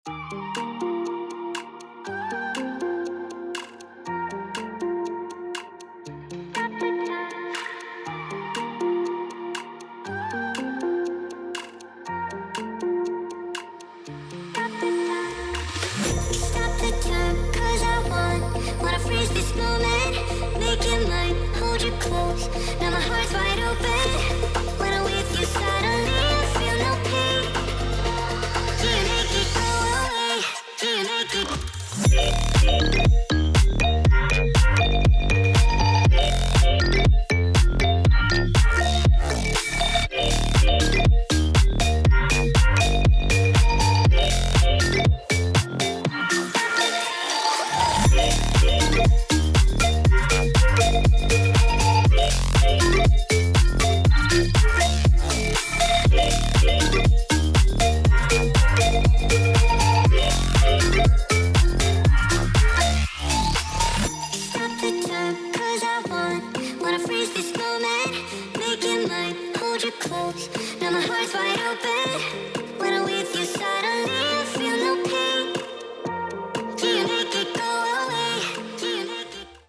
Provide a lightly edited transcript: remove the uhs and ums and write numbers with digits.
Stop the time, 'cause I wanna freeze this moment. Make it mine, hold you close. Now my heart's wide open. When I'm with you, suddenly I feel no pain. Do you make it go away? Do you make it? Stop the time, 'cause I wanna freeze this moment. Make it mine, hold you close. Now my heart's wide open. When I'm with you, side